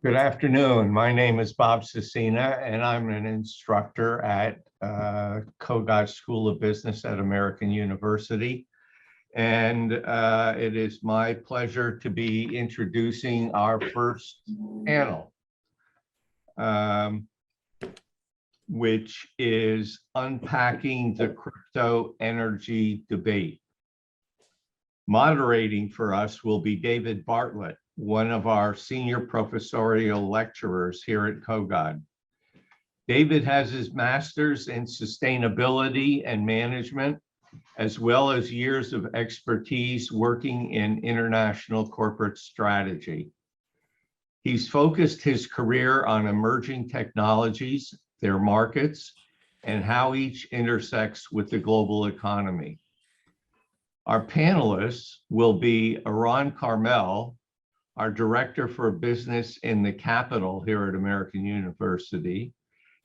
Good afternoon. My name is Bob Cecina, and I'm an instructor at Kogod School of Business at American University. And it is my pleasure to be introducing our first panel, which is Unpacking the Crypto Energy Debate. Moderating for us will be David Bartlett, one of our senior professorial lecturers here at Kogod. David has his master's in sustainability and management, as well as years of expertise working in international corporate strategy. He's focused his career on emerging technologies, their markets, and how each intersects with the global economy. Our panelists will be Erran Carmel, our Director for Business in the Capital here at American University,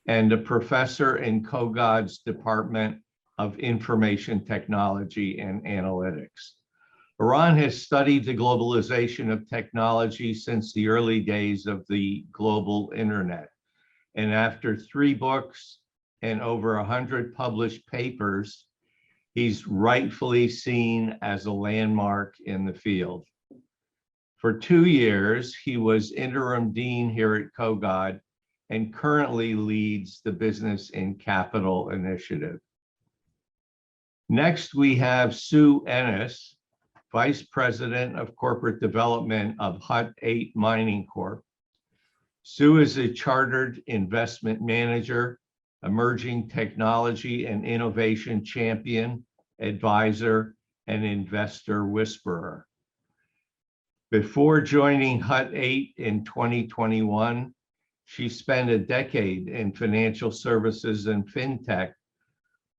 and a professor in Kogod's Department of Information Technology and Analytics. Erran has studied the globalization of technology since the early days of the global internet. And after 3 books and over 100 published papers, he's rightfully seen as a landmark in the field. For 2 years, he was interim dean here at Kogod and currently leads the Business in Capital initiative. Next, we have Sue Ennis, Vice President of Corporate Development of Hut 8 Mining Corp. Sue is a chartered investment manager, emerging technology and innovation champion, advisor, and investor whisperer. Before joining Hut 8 in 2021, she spent a decade in financial services and fintech,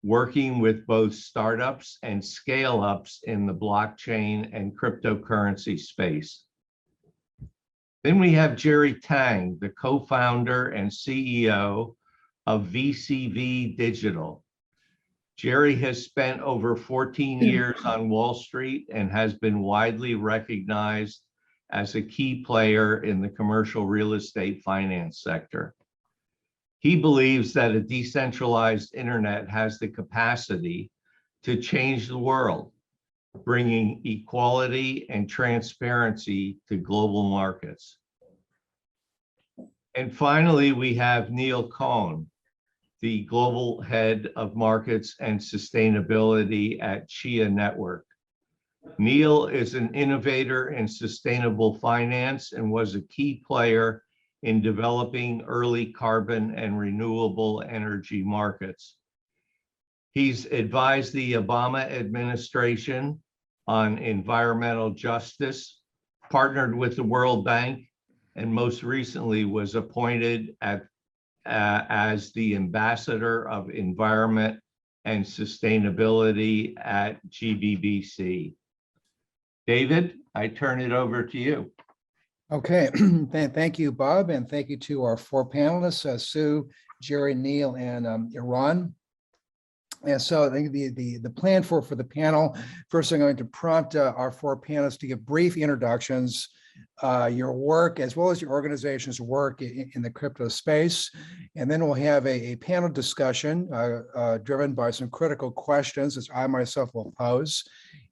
working with both startups and scale-ups in the blockchain and cryptocurrency space. Then we have Jerry Tang, the co-founder and CEO of VCV Digital. Jerry has spent over 14 years on Wall Street and has been widely recognized as a key player in the commercial real estate finance sector. He believes that a decentralized internet has the capacity to change the world, bringing equality and transparency to global markets. And finally, we have Neil Cohn, the global head of markets and sustainability at Chia Network. Neil is an innovator in sustainable finance and was a key player in developing early carbon and renewable energy markets. He's advised the Obama administration on environmental justice, partnered with the World Bank, and most recently was appointed as the Ambassador of Environment and Sustainability at GBBC. David, I turn it over to you. Okay, thank you, Bob, and thank you to our 4 panelists, Sue, Jerry, Neil, and Erran. And so I think the plan for the panel, first I'm going to prompt our 4 panelists to give brief introductions, your work as well as your organization's work in the crypto space. And then we'll have a panel discussion driven by some critical questions that I myself will pose,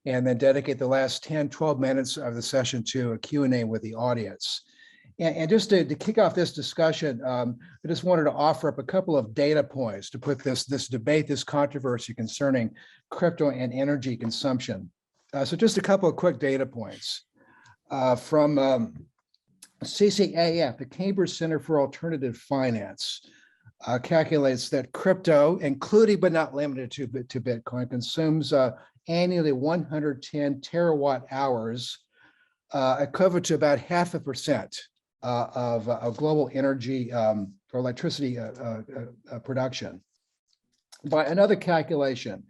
and then dedicate the last 10, 12 minutes of the session to a Q&A with the audience. And just to kick off this discussion, I just wanted to offer up a couple of data points to put this debate, this controversy concerning crypto and energy consumption. So just a couple of quick data points. From CCAF, the Cambridge Center for Alternative Finance, calculates that crypto, including but not limited to Bitcoin, consumes annually 110 terawatt hours, equivalent to about 0.5% of global energy or electricity production. By another calculation,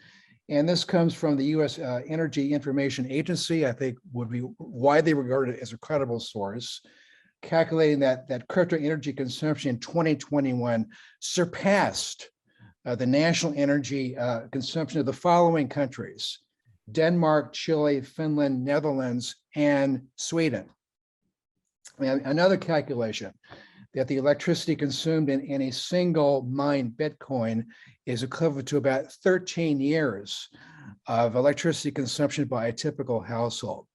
and this comes from the U.S. Energy Information Agency, I think would be widely regarded as a credible source, calculating that crypto energy consumption in 2021 surpassed the national energy consumption of the following countries: Denmark, Chile, Finland, Netherlands, and Sweden. And another calculation that the electricity consumed in a single mined Bitcoin is equivalent to about 13 years of electricity consumption by a typical household.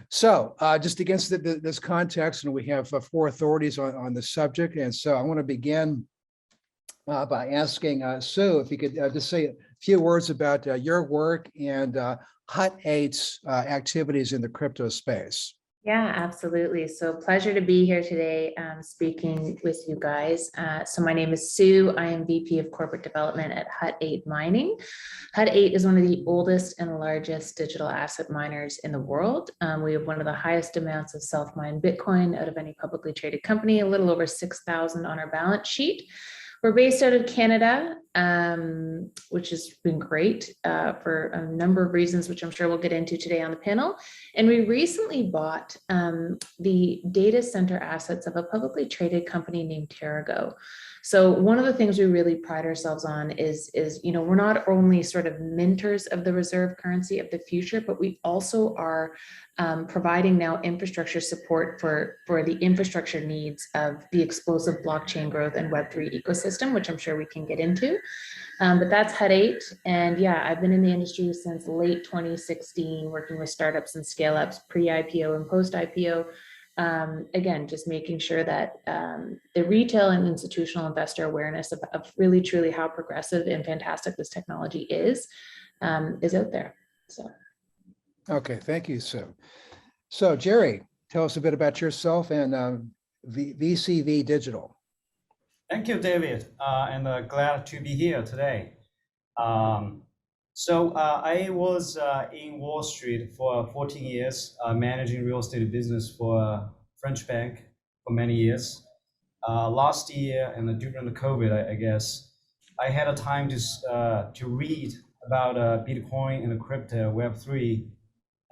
So just against this context, and we have four authorities on the subject. And so I want to begin by asking Sue, if you could just say a few words about your work and Hut 8's activities in the crypto space. Yeah, absolutely. So pleasure to be here today speaking with you guys. So my name is Sue. I am VP of Corporate Development at Hut 8 Mining. Hut 8 is one of the oldest and largest digital asset miners in the world. We have one of the highest amounts of self-mined Bitcoin out of any publicly traded company, a little over 6,000 on our balance sheet. We're based out of Canada, which has been great for a number of reasons, which I'm sure we'll get into today on the panel. And we recently bought the data center assets of a publicly traded company named TerraGo. So one of the things we really pride ourselves on is we're not only sort of minters of the reserve currency of the future, but we also are providing now infrastructure support for the infrastructure needs of the explosive blockchain growth and Web3 ecosystem, which I'm sure we can get into. But that's Hut 8. And yeah, I've been in the industry since late 2016, working with startups and scale-ups pre-IPO and post-IPO. Again, just making sure that the retail and institutional investor awareness of really truly how progressive and fantastic this technology is out there. So. Okay, thank you, Sue. So Jerry, tell us a bit about yourself and VCV Digital. Thank you, David, and glad to be here today. So I was in Wall Street for 14 years, managing real estate business for a French bank for many years. Last year, and during the COVID, I guess, I had a time to read about Bitcoin and crypto, Web3.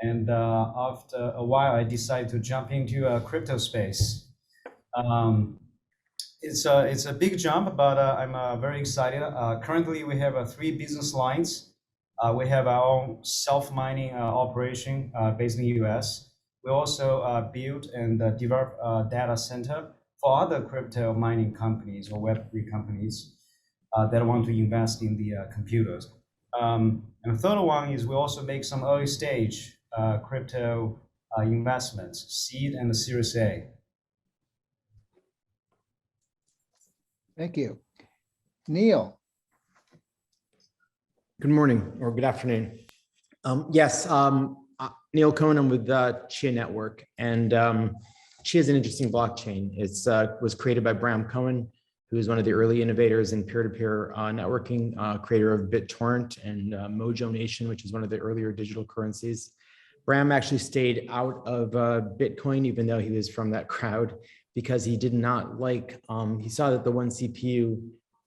And after a while, I decided to jump into a crypto space. It's a big jump, but I'm very excited. Currently, we have 3 business lines. We have our own self-mining operation based in the US. We also build and develop a data center for other crypto mining companies or Web3 companies that want to invest in the computers. And the third one is we also make some early stage crypto investments, seed and Series A. Thank you. Neil. Good morning or good afternoon. Neil Cohn, I'm with Chia Network, and Chia is an interesting blockchain. It was created by Bram Cohen, who is one of the early innovators in peer-to-peer networking, creator of BitTorrent and Mojo Nation, which is one of the earlier digital currencies. Bram actually stayed out of Bitcoin, even though he was from that crowd, because he did not like, he saw that the one CPU,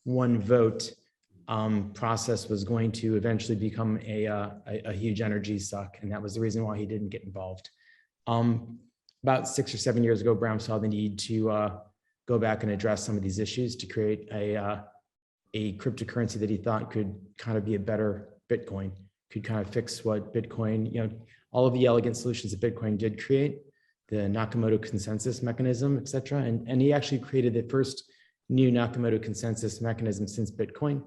one vote process was going to eventually become a huge energy suck. And that was the reason why he didn't get involved. About 6 or 7 years ago, Bram saw the need to go back and address some of these issues to create a cryptocurrency that he thought could kind of be a better Bitcoin, could kind of fix what Bitcoin, all of the elegant solutions that Bitcoin did create, the Nakamoto consensus mechanism, et cetera. And he actually created the first new Nakamoto consensus mechanism since Bitcoin,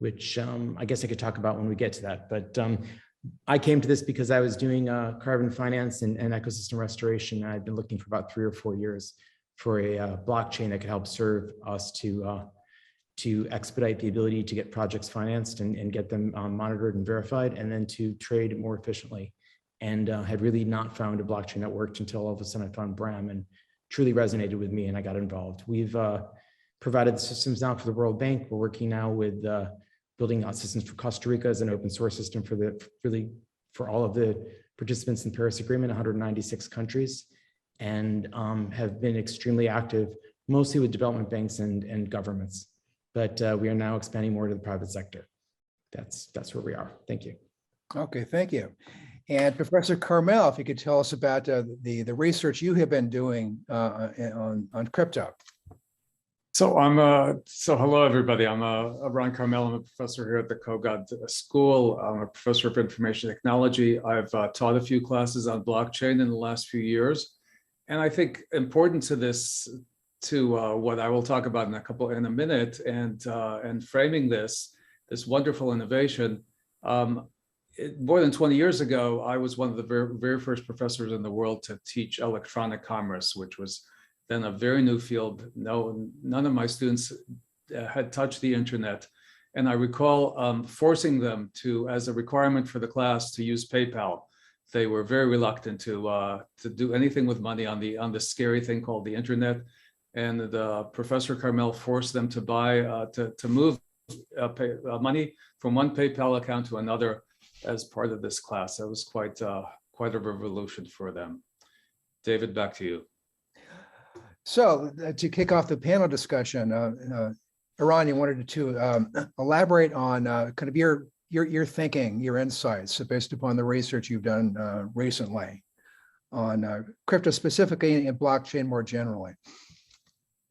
which I guess I could talk about when we get to that. But I came to this because I was doing carbon finance and ecosystem restoration. I'd been looking for about 3 or 4 years for a blockchain that could help serve us to expedite the ability to get projects financed and get them monitored and verified, and then to trade more efficiently. And had really not found a blockchain that worked until all of a sudden I found Bram, and truly resonated with me, and I got involved. We've provided the systems now for the World Bank. We're working now with building out systems for Costa Rica as an open source system for all of the participants in the Paris Agreement, 196 countries, and have been extremely active, mostly with development banks and governments. But we are now expanding more to the private sector. That's where we are. Thank you. Okay, thank you. And Professor Carmel, if you could tell us about the research you have been doing on crypto. So hello everybody. I'm Erran Carmel. I'm a professor here at the Kogod School. I'm a professor of information technology. I've taught a few classes on blockchain in the last few years, I think important to this, to what I will talk about in a minute, and framing this wonderful innovation. More than 20 years ago, I was one of the very first professors in the world to teach electronic commerce, which was then a very new field. None of my students had touched the internet. And I recall forcing them to, as a requirement for the class, to use PayPal. They were very reluctant to do anything with money on the scary thing called the internet. And Professor Carmel forced them to buy, to move money from one PayPal account to another as part of this class. That was quite a revolution for them. David, back to you. So to kick off the panel discussion, Erran, you wanted to elaborate on kind of your thinking, your insights based upon the research you've done recently on crypto specifically and blockchain more generally.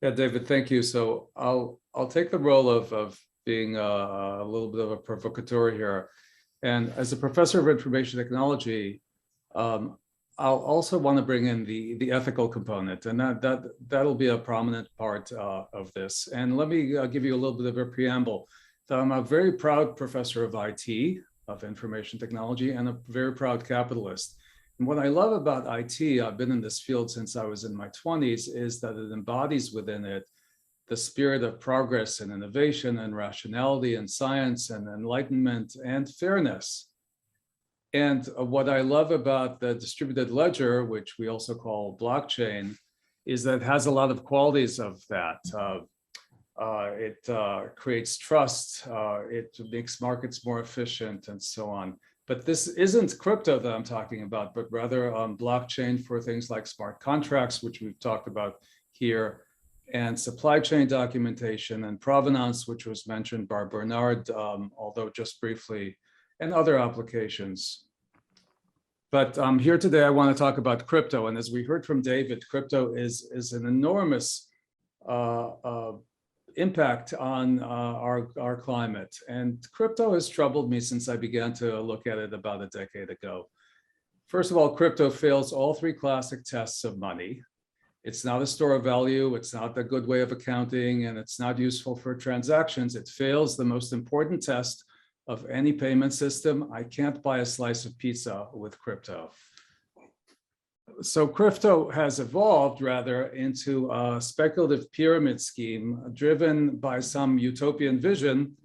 Yeah, David, thank you. So I'll take the role of being a little bit of a provocateur here. And as a professor of information technology, I'll also want to bring in the ethical component, and that'll be a prominent part of this. And let me give you a little bit of a preamble. So I'm a very proud professor of IT, of information technology, and a very proud capitalist. And what I love about IT, I've been in this field since I was in my 20s, is that it embodies within it the spirit of progress and innovation and rationality and science and enlightenment and fairness. And what I love about the distributed ledger, which we also call blockchain, is that it has a lot of qualities of that. It creates trust, it makes markets more efficient, and so on. But this isn't crypto that I'm talking about, but rather blockchain for things like smart contracts, which we've talked about here, and supply chain documentation and provenance, which was mentioned by Bernard, although just briefly, and other applications. But here today, I want to talk about crypto. And as we heard from David, crypto is an enormous impact on our climate. And crypto has troubled me since I began to look at it about a decade ago. First of all, crypto fails all three classic tests of money. It's not a store of value, it's not a good way of accounting, and it's not useful for transactions. It fails the most important test of any payment system. I can't buy a slice of pizza with crypto. So crypto has evolved rather into a speculative pyramid scheme driven by some utopian vision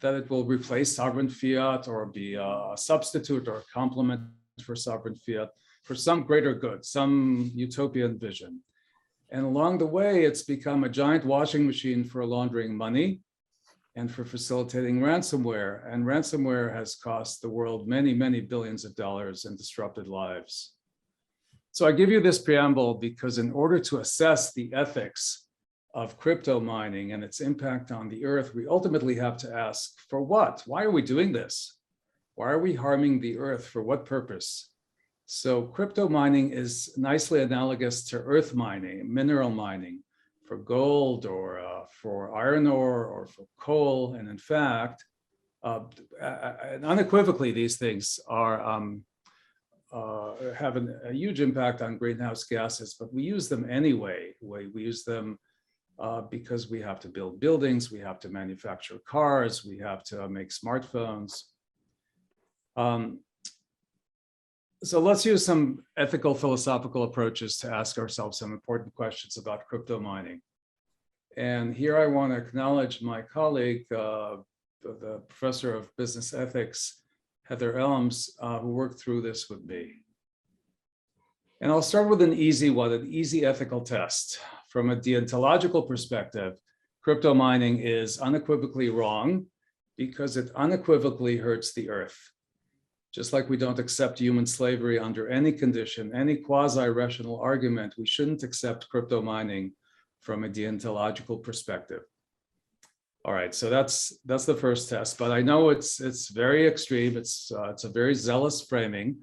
that it will replace sovereign fiat or be a substitute or a complement for sovereign fiat for some greater good, some utopian vision. And along the way, it's become a giant washing machine for laundering money and for facilitating ransomware. And ransomware has cost the world many, many billions of dollars and disrupted lives. So I give you this preamble because in order to assess the ethics of crypto mining and its impact on the earth, we ultimately have to ask, for what? Why are we doing this? Why are we harming the earth? For what purpose? So crypto mining is nicely analogous to earth mining, mineral mining, for gold or for iron ore or for coal. And in fact, unequivocally, these things are have a huge impact on greenhouse gases, but we use them anyway. We use them because we have to build buildings, we have to manufacture cars, we have to make smartphones. So let's use some ethical philosophical approaches to ask ourselves some important questions about crypto mining. And here I want to acknowledge my colleague, the professor of business ethics, Heather Elms, who worked through this with me. And I'll start with an easy one, an easy ethical test. From a deontological perspective, crypto mining is unequivocally wrong because it unequivocally hurts the earth. Just like we don't accept human slavery under any condition, any quasi-rational argument, we shouldn't accept crypto mining from a deontological perspective. All right, so that's the first test, but I know it's very extreme. It's a very zealous framing,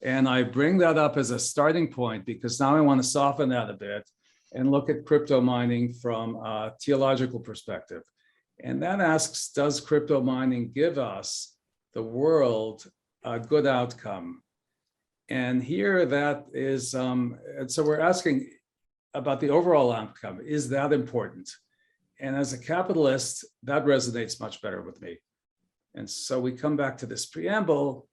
and I bring that up as a starting point because now I want to soften that a bit and look at crypto mining from a theological perspective. And that asks, does crypto mining give us, the world, a good outcome? And here that is, and so we're asking about the overall outcome. Is that important? And as a capitalist, that resonates much better with me. And so we come back to this preamble.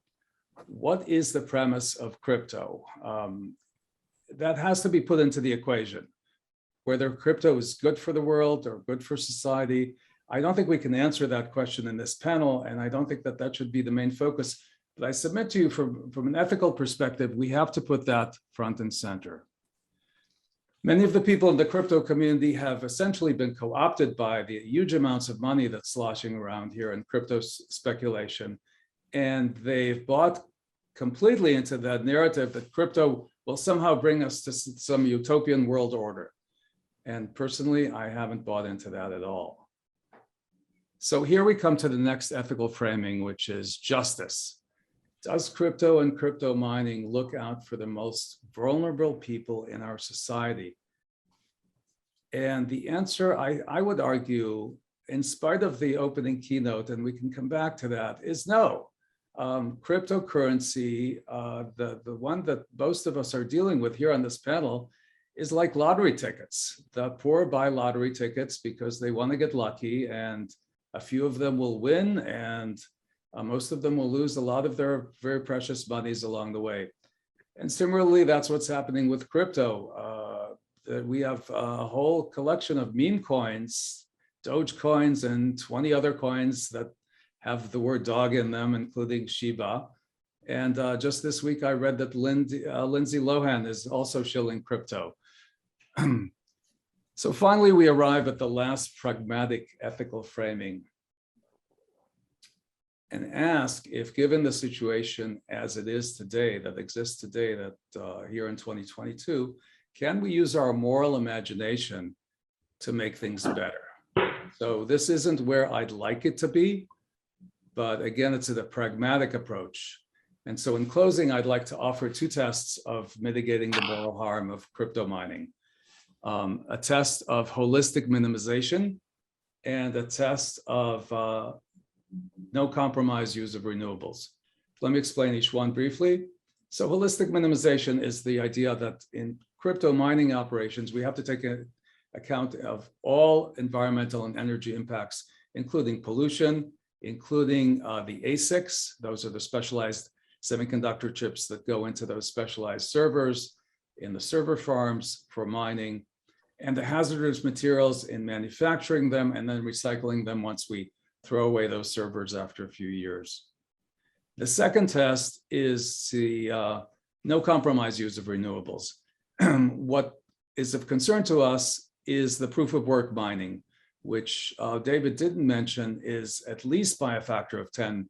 What is the premise of crypto? That has to be put into the equation. Whether crypto is good for the world or good for society, I don't think we can answer that question in this panel, and I don't think that that should be the main focus. But I submit to you from an ethical perspective, we have to put that front and center. Many of the people in the crypto community have essentially been co-opted by the huge amounts of money that's sloshing around here in crypto speculation. And they've bought completely into that narrative that crypto will somehow bring us to some utopian world order. And personally, I haven't bought into that at all. So here we come to the next ethical framing, which is justice. Does crypto and crypto mining look out for the most vulnerable people in our society? And the answer, I would argue, in spite of the opening keynote, and we can come back to that, is no. Cryptocurrency, the one that most of us are dealing with here on this panel, is like lottery tickets. The poor buy lottery tickets because they want to get lucky, and a few of them will win, and most of them will lose a lot of their very precious monies along the way. And similarly, that's what's happening with crypto. We have a whole collection of meme coins, Doge coins, and 20 other coins that have the word dog in them, including Shiba. And just this week, I read that Lindsay Lohan is also shilling crypto. So finally, we arrive at the last pragmatic ethical framing and ask if, given the situation as it is today, that exists today, that here in 2022, can we use our moral imagination to make things better? So this isn't where I'd like it to be, but again, it's a pragmatic approach. And so in closing, I'd like to offer two tests of mitigating the moral harm of crypto mining. A test of holistic minimization and a test of no compromise use of renewables. Let me explain each one briefly. So holistic minimization is the idea that in crypto mining operations, we have to take account of all environmental and energy impacts, including pollution, including the ASICs. Those are the specialized semiconductor chips that go into those specialized servers in the server farms for mining, and the hazardous materials in manufacturing them and then recycling them once we throw away those servers after a few years. The second test is the no compromise use of renewables. What is of concern to us is the proof of work mining, which David didn't mention is at least by a factor of 10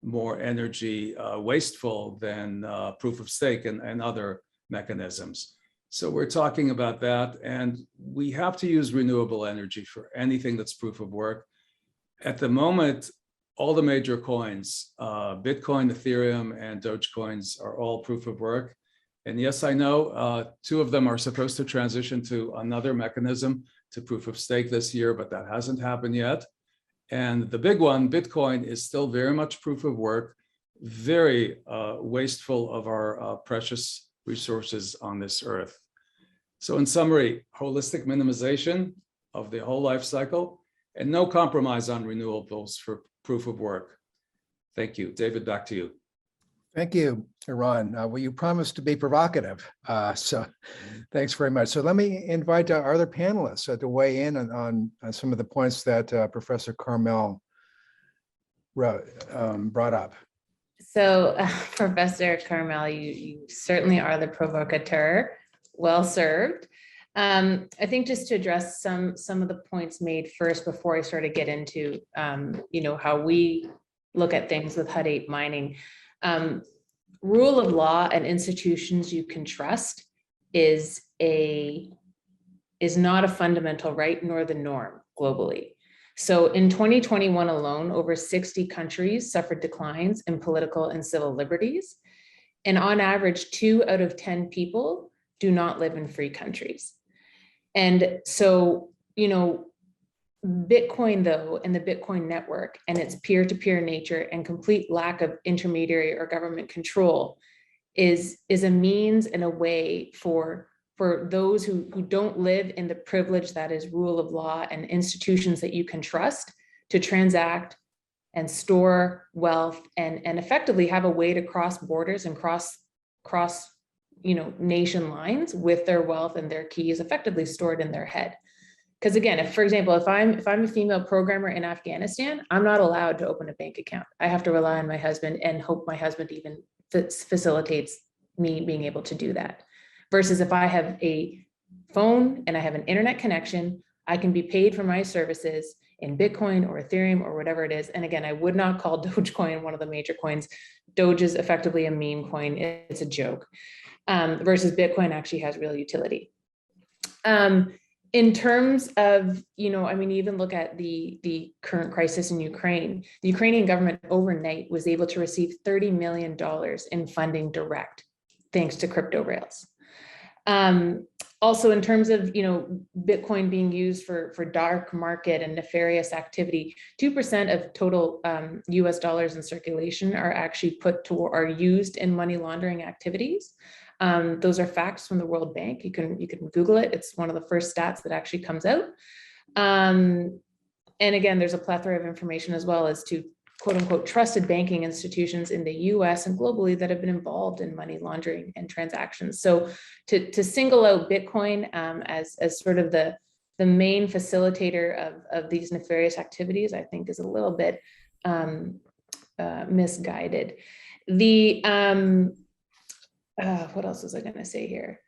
more energy wasteful than proof of stake and other mechanisms. So we're talking about that, and we have to use renewable energy for anything that's proof of work. At the moment, all the major coins, Bitcoin, Ethereum, and Dogecoins are all proof of work. And yes, I know two of them are supposed to transition to another mechanism to proof of stake this year, but that hasn't happened yet. And the big one, Bitcoin, is still very much proof of work, very wasteful of our precious resources on this earth. So in summary, holistic minimization of the whole life cycle and no compromise on renewables for proof of work. Thank you. David, back to you. Thank you, Erran. Well, you promised to be provocative, so thanks very much. So let me invite our other panelists to weigh in on some of the points that Professor Carmel brought up. So Professor Carmel, you certainly are the provocateur. Well served. I think just to address some of the points made first before I sort of get into how we look at things with Hut 8 mining. Rule of law and institutions you can trust is not a fundamental right nor the norm globally. So in 2021 alone, over 60 countries suffered declines in political and civil liberties. And on average, 2 out of 10 people do not live in free countries. And so, Bitcoin though, and the Bitcoin network and its peer-to-peer nature and complete lack of intermediary or government control is a means and a way for those who don't live in the privilege that is rule of law and institutions that you can trust to transact and store wealth and effectively have a way to cross borders and cross nation lines with their wealth and their keys effectively stored in their head. Because again, if, for example, if I'm a female programmer in Afghanistan, I'm not allowed to open a bank account. I have to rely on my husband and hope my husband even facilitates me being able to do that. Versus if I have a phone and I have an internet connection, I can be paid for my services in Bitcoin or Ethereum or whatever it is. And again, I would not call Dogecoin one of the major coins. Doge is effectively a meme coin. It's a joke. Versus Bitcoin actually has real utility. In terms of, even look at the current crisis in Ukraine. The Ukrainian government overnight was able to receive $30 million in funding direct, thanks to crypto rails. Also, in terms of Bitcoin being used for dark market and nefarious activity, 2% of total US dollars in circulation are actually are used in money laundering activities. Those are facts from the World Bank. You can Google it. It's one of the first stats that actually comes out. And again, there's a plethora of information as well as to quote unquote trusted banking institutions in the US and globally that have been involved in money laundering and transactions. So to single out Bitcoin as sort of the main facilitator of these nefarious activities, I think is a little bit misguided. What else was I going to say here?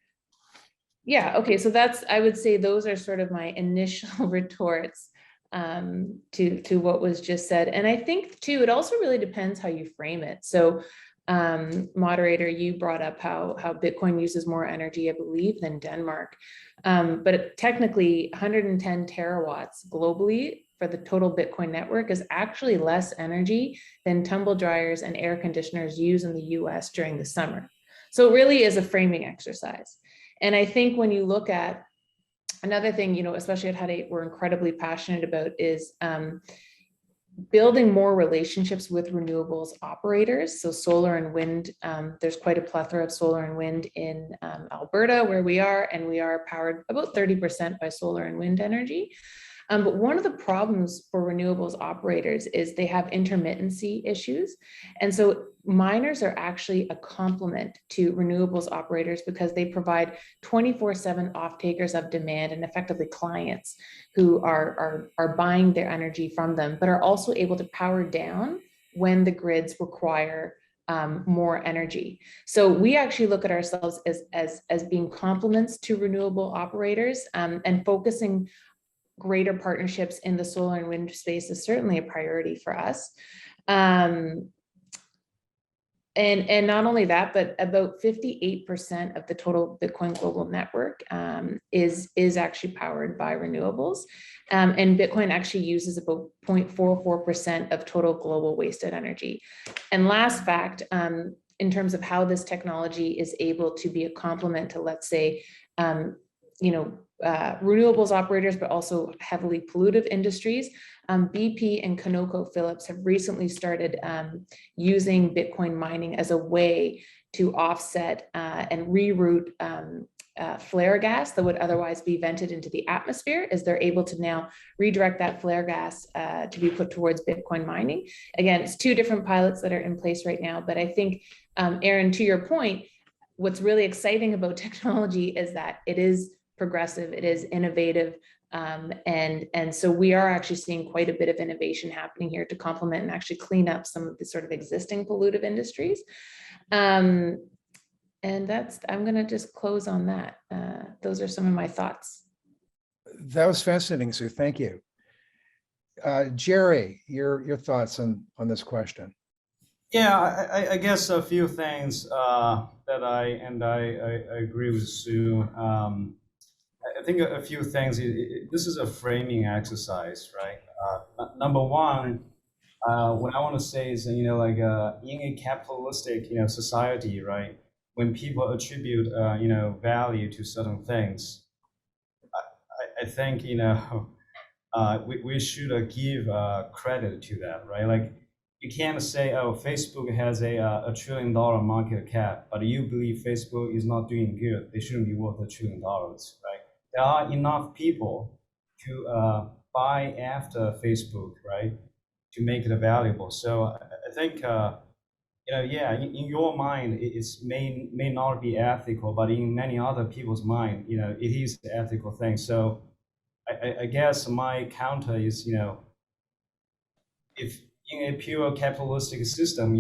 Yeah, okay, so I would say those are sort of my initial retorts to what was just said. And I think too, it also really depends how you frame it. So moderator, you brought up how Bitcoin uses more energy, I believe, than Denmark. But technically 110 terawatts globally for the total Bitcoin network is actually less energy than tumble dryers and air conditioners use in the US during the summer. So it really is a framing exercise. And I think when you look at another thing, especially at Hut 8, we're incredibly passionate about is building more relationships with renewables operators. So solar and wind, there's quite a plethora of solar and wind in Alberta where we are, and we are powered about 30% by solar and wind energy. But one of the problems for renewables operators is they have intermittency issues. And so miners are actually a complement to renewables operators because they provide 24/7 off-takers of demand and effectively clients who are buying their energy from them, but are also able to power down when the grids require more energy. So we actually look at ourselves as being complements to renewable operators, and focusing greater partnerships in the solar and wind space is certainly a priority for us. And not only that, but about 58% of the total Bitcoin global network is actually powered by renewables. And Bitcoin actually uses about 0.44% of total global wasted energy. And last fact, in terms of how this technology is able to be a complement to, let's say, renewables operators, but also heavily pollutive industries. BP and ConocoPhillips have recently started using Bitcoin mining as a way to offset and reroute flare gas that would otherwise be vented into the atmosphere, as they're able to now redirect that flare gas to be put towards Bitcoin mining. Again, it's two different pilots that are in place right now, but I think, Erran, to your point, what's really exciting about technology is that it is progressive, it is innovative, and so we are actually seeing quite a bit of innovation happening here to complement and actually clean up some of the sort of existing pollutive industries. And I'm going to just close on that. Those are some of my thoughts. That was fascinating, Sue. Thank you. Jerry, your thoughts on this question? Yeah, I guess a few things that I agree with Sue. I think a few things. This is a framing exercise, right? Number one, what I want to say is, in a capitalistic, society, right? When people attribute, value to certain things, I think, we should give credit to that, right? Like, you can't say, oh, Facebook has a $1 trillion market cap, but you believe Facebook is not doing good. They shouldn't be worth $1 trillion, right? There are enough people to buy after Facebook, right, to make it valuable. So I think, yeah, in your mind, it's may not be ethical, but in many other people's mind, it is the ethical thing. So I guess my counter is, if in a pure capitalistic system,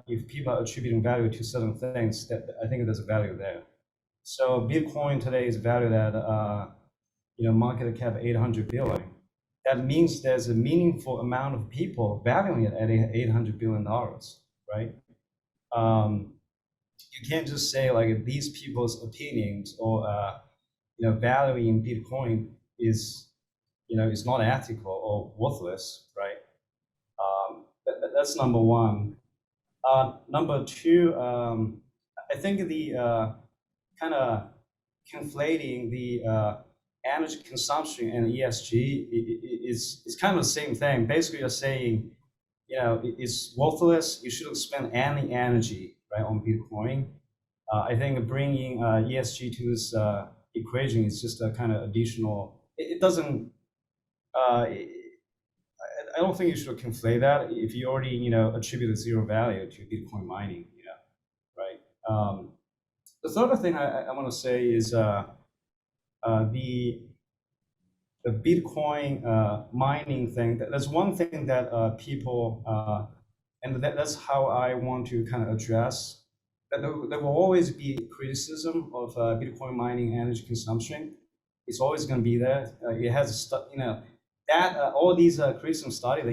if people are attributing value to certain things, that I think there's a value there. So Bitcoin today is valued at, market cap 800 billion. That means there's a meaningful amount of people valuing it at $800 billion, right? You can't just say like these people's opinions or, valuing Bitcoin is, is not ethical or worthless, right? That's number one. Number two, I think the kind of conflating the energy consumption and ESG is kind of the same thing. Basically, you're saying, it's worthless. You shouldn't spend any energy, right, on Bitcoin. I think bringing ESG to this equation is just a kind of additional. It doesn't. I don't think you should conflate that if you already, attribute zero value to Bitcoin mining, right? The third thing I want to say is the Bitcoin mining thing. That's one thing that people, and that's how I want to kind of address. That there will always be criticism of Bitcoin mining energy consumption. It's always going to be there. It has, that all these criticisms started,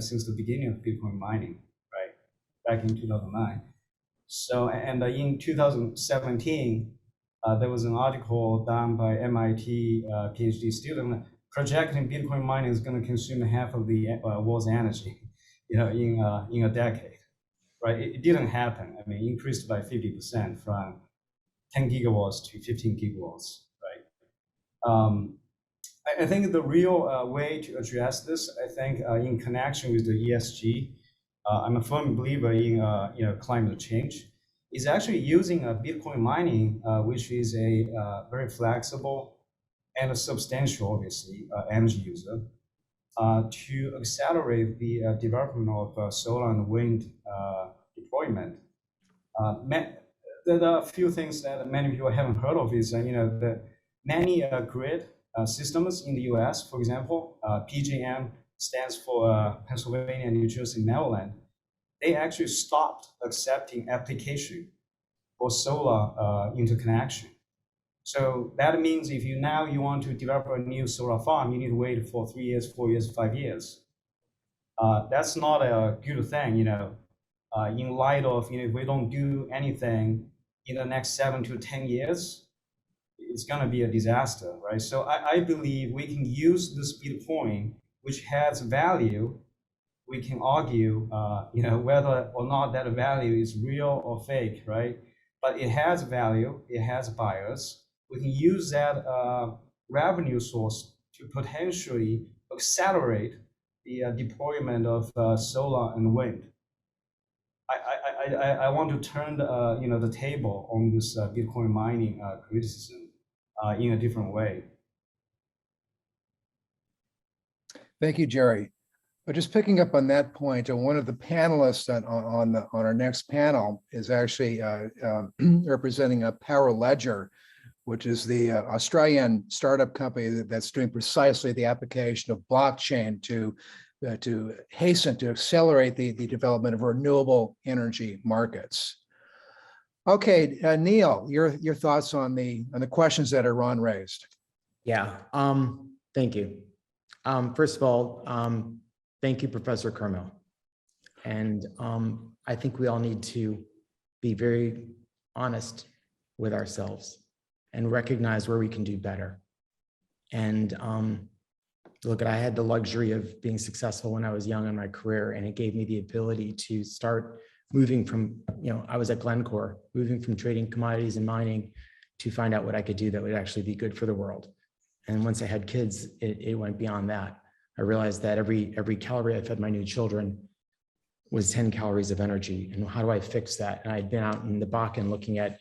since the beginning of Bitcoin mining, right, back in 2009. So, and in 2017, there was an article done by MIT PhD student projecting Bitcoin mining is going to consume half of the world's energy, in a decade, right? It didn't happen. I mean, it increased by 50% from 10 gigawatts to 15 gigawatts, right? I think the real way to address this, I think, in connection with the ESG, I'm a firm believer in climate change, is actually using Bitcoin mining, which is a very flexible and a substantial, obviously, energy user, to accelerate the development of solar and wind deployment. There are a few things that many people haven't heard of. Is the many grid systems in the US, for example, PJM stands for Pennsylvania, New Jersey, Maryland. They actually stopped accepting application for solar interconnection. So that means if you want to develop a new solar farm, you need to wait for 3 years, 4 years, 5 years. That's not a good thing, in light of, if we don't do anything in the next 7 to 10 years, it's going to be a disaster, right? So I believe we can use this Bitcoin, which has value. We can argue, whether or not that value is real or fake, right? But it has value. It has buyers. We can use that revenue source to potentially accelerate the deployment of solar and wind. I want to turn the table on this Bitcoin mining criticism in a different way. Thank you, Jerry. But just picking up on that point, one of the panelists on our next panel is actually representing a Power Ledger, which is the Australian startup company that's doing precisely the application of blockchain to hasten, to accelerate the development of renewable energy markets. Okay, Neil, your thoughts on the questions that Erran raised. Yeah, thank you. First of all, thank you, Professor Carmel. And I think we all need to be very honest with ourselves and recognize where we can do better. And look, I had the luxury of being successful when I was young in my career, and it gave me the ability to start moving from, I was at Glencore, moving from trading commodities and mining to find out what I could do that would actually be good for the world. And once I had kids, it went beyond that. I realized that every calorie I fed my new children was 10 calories of energy. And how do I fix that? And I'd been out in the Bakken looking at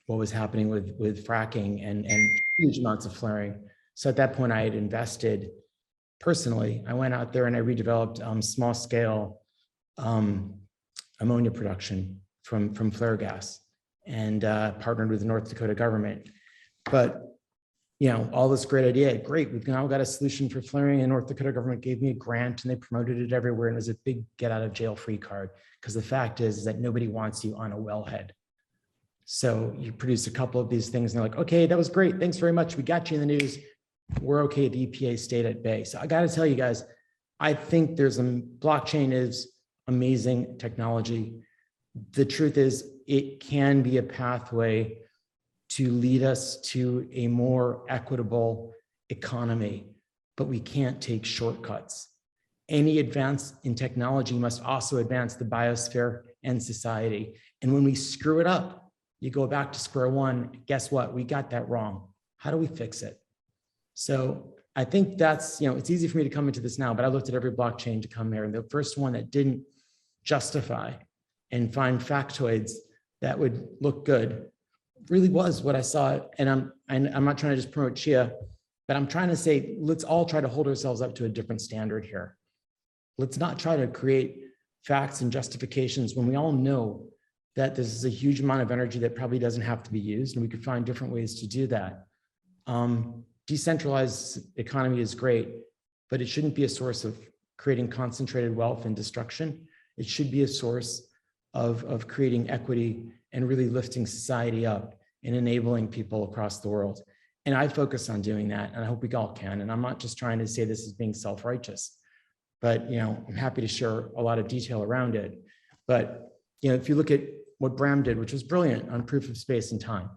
what was happening with fracking and huge amounts of flaring. So at that point, I had invested personally. I went out there and I redeveloped small scale ammonia production from flare gas, and partnered with the North Dakota government. But all this great idea, great, we've now got a solution for flaring, and North Dakota government gave me a grant and they promoted it everywhere, and it was a big get out of jail free card, because the fact is that nobody wants you on a wellhead. So you produce a couple of these things and they're like, okay, that was great, thanks very much, we got you in the news, we're okay, the EPA stayed at bay. So I got to tell you guys, I think blockchain is amazing technology. The truth is, it can be a pathway to lead us to a more equitable economy, but we can't take shortcuts. Any advance in technology must also advance the biosphere and society. And when we screw it up, you go back to square one. Guess what? We got that wrong. How do we fix it? So I think that's, it's easy for me to come into this now, but I looked at every blockchain to come here. And the first one that didn't justify and find factoids that would look good really was what I saw. And I'm not trying to just promote Chia, but I'm trying to say, let's all try to hold ourselves up to a different standard here. Let's not try to create facts and justifications when we all know that this is a huge amount of energy that probably doesn't have to be used, and we could find different ways to do that. Decentralized economy is great, but it shouldn't be a source of creating concentrated wealth and destruction. It should be a source of creating equity and really lifting society up and enabling people across the world. And I focus on doing that, and I hope we all can. And I'm not just trying to say this as being self-righteous, but I'm happy to share a lot of detail around it. But if you look at what Bram did, which was brilliant on proof of space and time,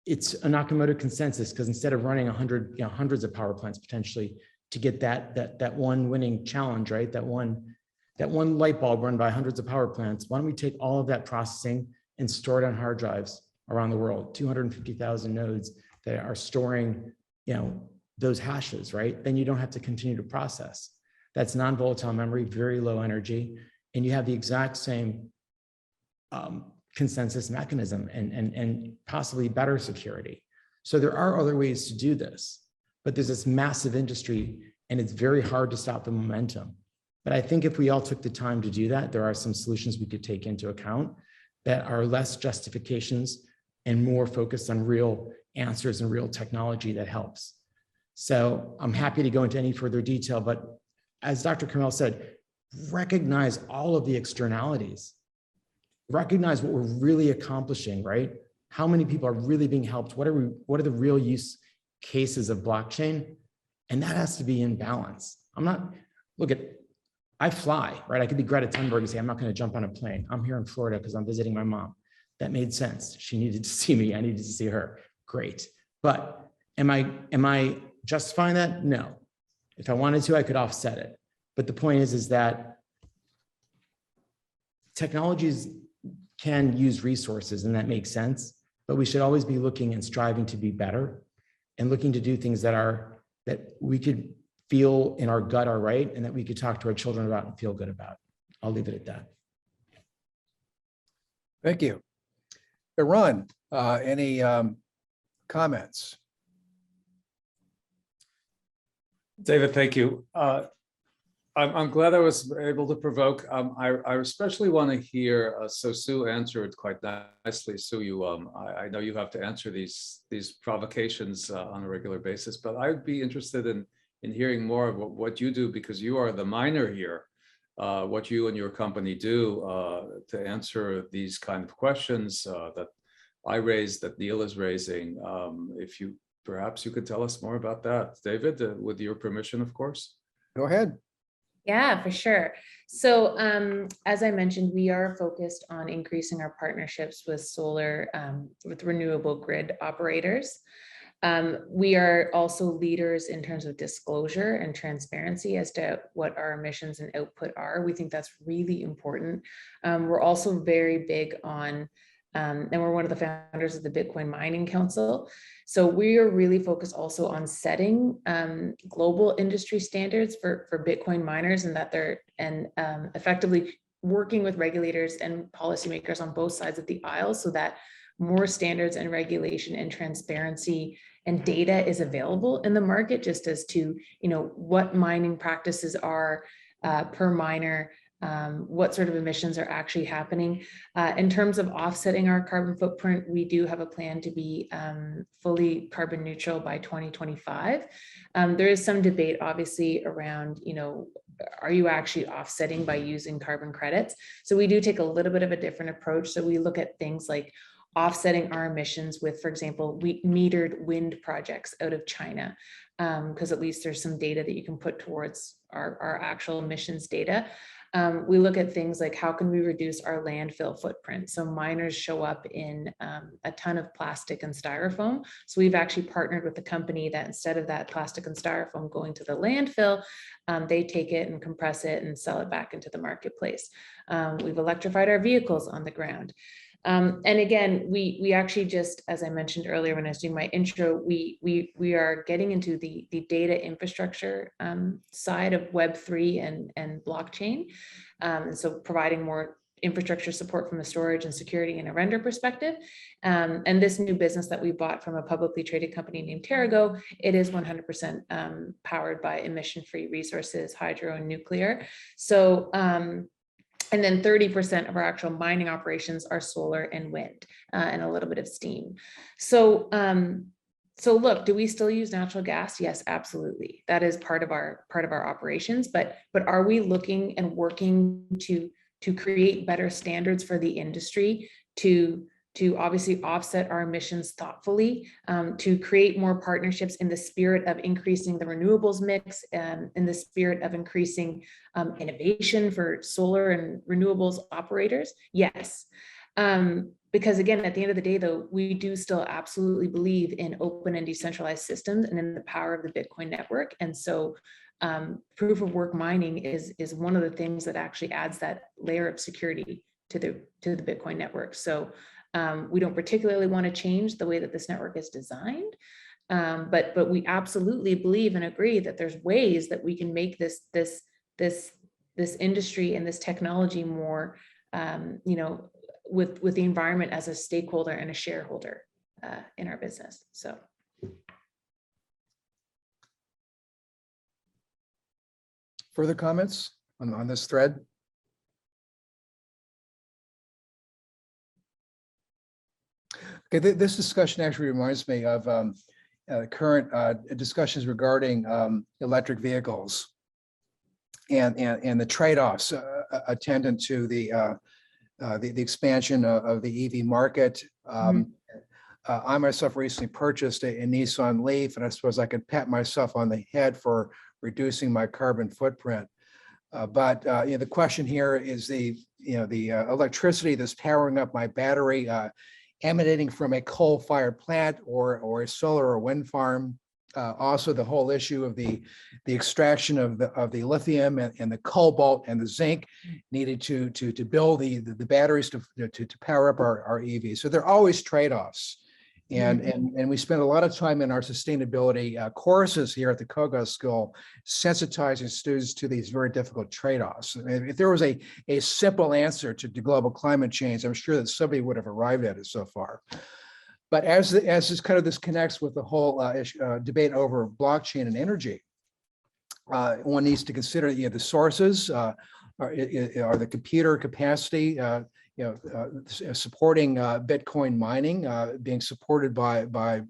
it's a Nakamoto consensus, because instead of running hundreds of power plants potentially to get that one winning challenge, right? That one light bulb run by hundreds of power plants, why don't we take all of that processing and store it on hard drives around the world, 250,000 nodes that are storing, those hashes, right? Then you don't have to continue to process. That's non-volatile memory, very low energy, and you have the exact same consensus mechanism and possibly better security. So there are other ways to do this, but there's this massive industry, and it's very hard to stop the momentum. But I think if we all took the time to do that, there are some solutions we could take into account that are less justifications and more focused on real answers and real technology that helps. So I'm happy to go into any further detail, but as Dr. Carmel said, recognize all of the externalities. Recognize what we're really accomplishing, right? How many people are really being helped? What are the real use cases of blockchain? And that has to be in balance. I fly, right? I could be Greta Thunberg and say, I'm not going to jump on a plane. I'm here in Florida because I'm visiting my mom. That made sense. She needed to see me. I needed to see her. Great. But am I justifying that? No. If I wanted to, I could offset it. But the point is that technologies can use resources, and that makes sense. But we should always be looking and striving to be better and looking to do things that we could feel in our gut are right, and that we could talk to our children about and feel good about. I'll leave it at that. Thank you. Erran, any comments? David, thank you. I'm glad I was able to provoke. I especially want to hear, so Sue answered quite nicely. Sue, I know you have to answer these provocations on a regular basis, but I'd be interested in hearing more of what you do, because you are the miner here, what you and your company do to answer these kind of questions that I raised, that Neil is raising. Perhaps you could tell us more about that. David, with your permission, of course. Go ahead. Yeah, for sure. So as I mentioned, we are focused on increasing our partnerships with solar, with renewable grid operators. We are also leaders in terms of disclosure and transparency as to what our emissions and output are. We think that's really important. We're also very big on And we're one of the founders of the Bitcoin Mining Council. So we are really focused also on setting global industry standards for Bitcoin miners, and that they're effectively working with regulators and policymakers on both sides of the aisle so that more standards and regulation and transparency and data is available in the market, just as to, you know, what mining practices are per miner, what sort of emissions are actually happening. In terms of offsetting our carbon footprint, we do have a plan to be fully carbon neutral by 2025. There is some debate, obviously, around, you know, are you actually offsetting by using carbon credits? So we do take a little bit of a different approach. So we look at things like offsetting our emissions with, for example, metered wind projects out of China, because at least there's some data that you can put towards our actual emissions data. We look at things like how can we reduce our landfill footprint? So miners show up in a ton of plastic and styrofoam. So we've actually partnered with a company that instead of that plastic and styrofoam going to the landfill, they take it and compress it and sell it back into the marketplace. We've electrified our vehicles on the ground. And again, we actually just, as I mentioned earlier when I was doing my intro, we are getting into the data infrastructure side of Web3 and blockchain. And so providing more infrastructure support from a storage and security and a render perspective. And this new business that we bought from a publicly traded company named Terrago, it is 100% powered by emission-free resources, hydro and nuclear. So, and then 30% of our actual mining operations are solar and wind, and a little bit of steam. So, so look, do we still use natural gas? Yes, absolutely. That is part of our operations. But are we looking and working to create better standards for the industry to obviously offset our emissions thoughtfully, to create more partnerships in the spirit of increasing the renewables mix, in the spirit of increasing innovation for solar and renewables operators? Yes. Because again, at the end of the day, though, we do still absolutely believe in open and decentralized systems and in the power of the Bitcoin network. And so proof of work mining is one of the things that actually adds that layer of security to the Bitcoin network. So we don't particularly want to change the way that this network is designed, but we absolutely believe and agree that there's ways that we can make this industry and this technology more, you know, with the environment as a stakeholder and a shareholder in our business. So. Further comments on this thread? Okay, this discussion actually reminds me of current discussions regarding electric vehicles and the trade-offs attendant to the expansion of the EV market. I myself recently purchased a Nissan Leaf, and I suppose I could pat myself on the head for reducing my carbon footprint. But you know, the question here is the electricity that's powering up my battery emanating from a coal-fired plant or a solar or wind farm. Also, the whole issue of the extraction of the lithium and the cobalt and the zinc needed to build the batteries to power up our EVs. So there are always trade-offs. And we spend a lot of time in our sustainability courses here at the Kogod School sensitizing students to these very difficult trade-offs. If there was a simple answer to global climate change, I'm sure that somebody would have arrived at it so far. But as this connects with the whole debate over blockchain and energy, one needs to consider the sources, are the computer capacity, supporting Bitcoin mining, being supported by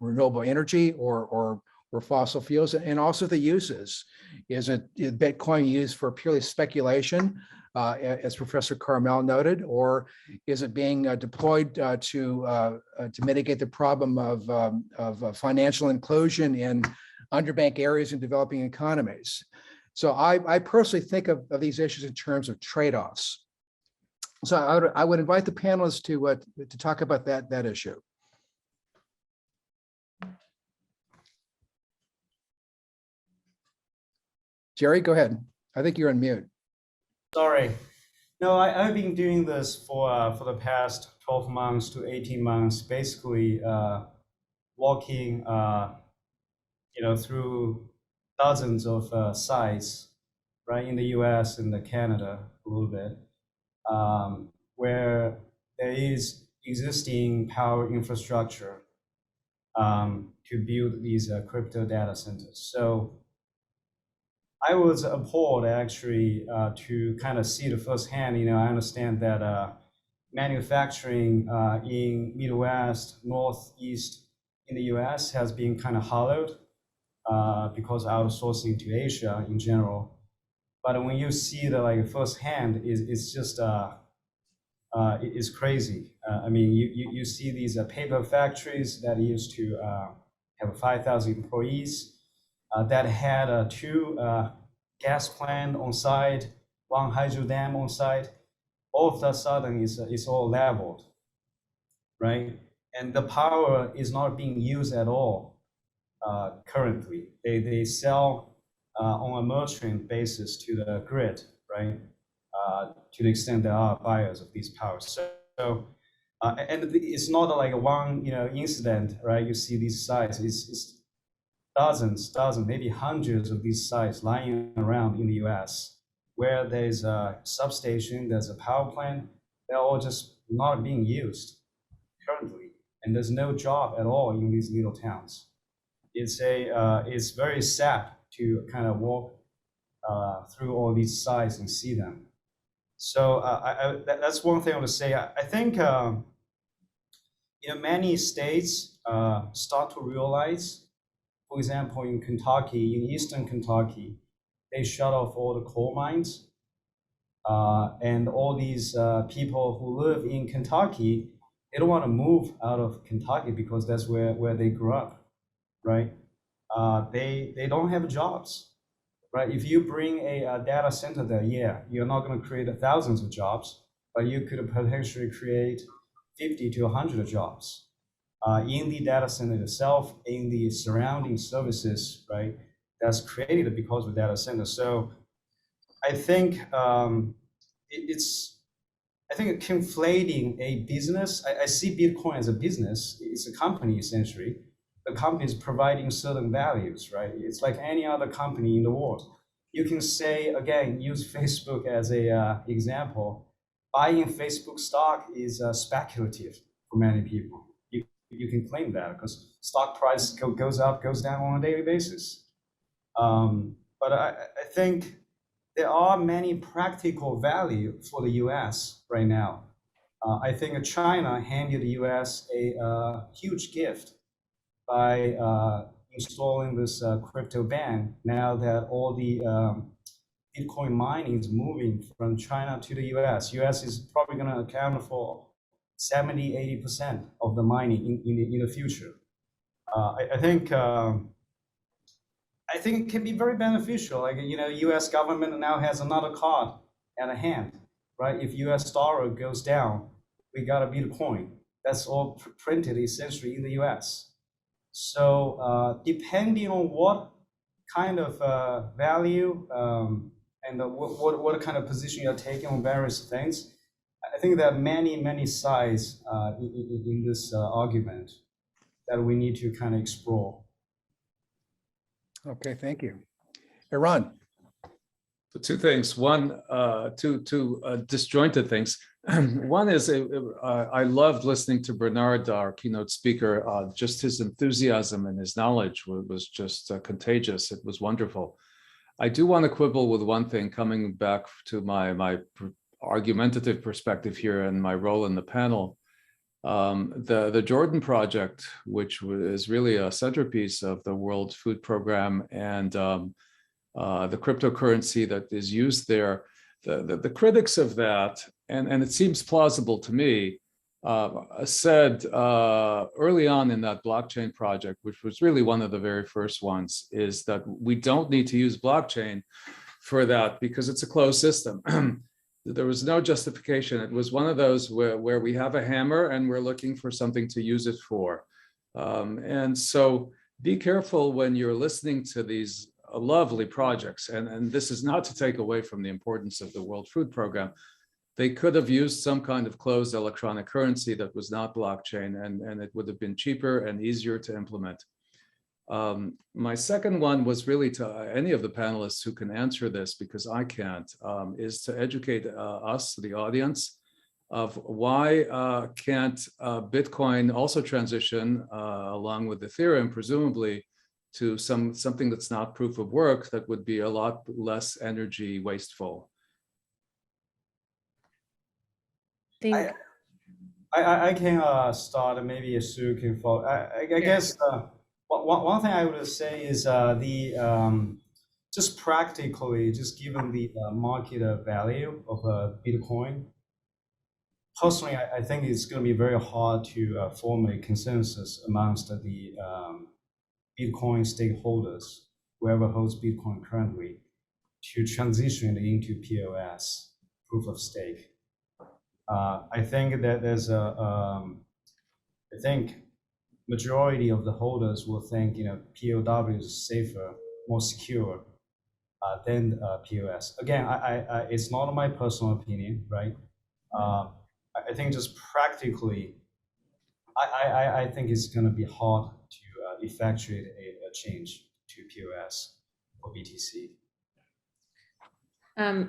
renewable energy or fossil fuels, and also the uses. Is Bitcoin used for purely speculation, as Professor Carmel noted, or is it being deployed to mitigate the problem of financial inclusion in underbanked areas in developing economies? So I personally think of these issues in terms of trade-offs. So I would invite the panelists to talk about that issue. Jerry, go ahead. I think you're on mute. Sorry. No, I've been doing this for the past 12 months to 18 months, basically walking, through dozens of sites, right, in the U.S. and the Canada a little bit, where there is existing power infrastructure to build these crypto data centers. So I was appalled actually to kind of see the firsthand. I understand that manufacturing in Midwest, Northeast in the US has been kind of hollowed because of outsourcing to Asia in general. But when you see the like firsthand, it's just it's crazy. I mean, you see these paper factories that used to have 5,000 employees that had 2 gas plant on site, 1 hydro dam on site. All of a sudden, it's all leveled, right? And the power is not being used at all currently. They sell on a merchant basis to the grid, right? To the extent there are buyers of these powers. So and it's not like a one incident, right? You see these sites. It's dozens, maybe hundreds of these sites lying around in the US where there's a substation, there's a power plant. They're all just not being used currently, and there's no job at all in these little towns. It's very sad to kind of walk through all these sites and see them. So that's one thing I would say. I think many states start to realize, for example, in Kentucky, in eastern Kentucky, they shut off all the coal mines. And all these people who live in Kentucky, they don't want to move out of Kentucky because that's where they grew up, right? They don't have jobs, right? If you bring a data center there, yeah, you're not going to create thousands of jobs, but you could potentially create 50 to 100 jobs in the data center itself, in the surrounding services, right? That's created because of data center. So I think I think conflating a business. I see Bitcoin as a business. It's a company essentially. The company is providing certain values, right? It's like any other company in the world. You can say, again, use Facebook as a example. Buying Facebook stock is speculative for many people. You can claim that because stock price goes up, goes down on a daily basis. But I think there are many practical value for the US right now. I think China handed the US a huge gift by installing this crypto ban. Now that all the Bitcoin mining is moving from China to the US. US is probably going to account for 70–80% of the mining in the future. I think it can be very beneficial. Like, U.S. government now has another card at hand, right? If U.S. dollar goes down, we got a Bitcoin. That's all printed essentially in the U.S. So depending on what kind of value and what kind of position you're taking on various things, I think there are many sides in this argument that we need to kind of explore. Okay, thank you. Erran. So 2 things. One, two disjointed things. One is I loved listening to Bernard, our keynote speaker. Just his enthusiasm and his knowledge was just contagious. It was wonderful. I do want to quibble with one thing, coming back to my argumentative perspective here and my role in the panel. The Jordan Project, which is really a centerpiece of the World Food Program and the cryptocurrency that is used there, the critics of that, and it seems plausible to me, said early on in that blockchain project, which was really one of the very first ones, is that we don't need to use blockchain for that because it's a closed system. There was no justification. It was one of those where we have a hammer and we're looking for something to use it for. And so be careful when you're listening to these lovely projects. And this is not to take away from the importance of the World Food Program. They could have used some kind of closed electronic currency that was not blockchain, and it would have been cheaper and easier to implement. My second one was really to any of the panelists who can answer this, because I can't, is to educate us, the audience, of why can't Bitcoin also transition along with Ethereum, presumably, to something that's not proof of work that would be a lot less energy wasteful. I can start, and maybe Sue can follow. I guess one thing I would say is just practically, just given the market value of Bitcoin, personally, I think it's going to be very hard to form a consensus amongst the Bitcoin stakeholders, whoever holds Bitcoin currently, to transition into POS, proof of stake. I think that there's I think majority of the holders will think, POW is safer, more secure than POS. Again, it's not my personal opinion, right? I think just practically, I think it's going to be hard to effectuate a change to POS or BTC.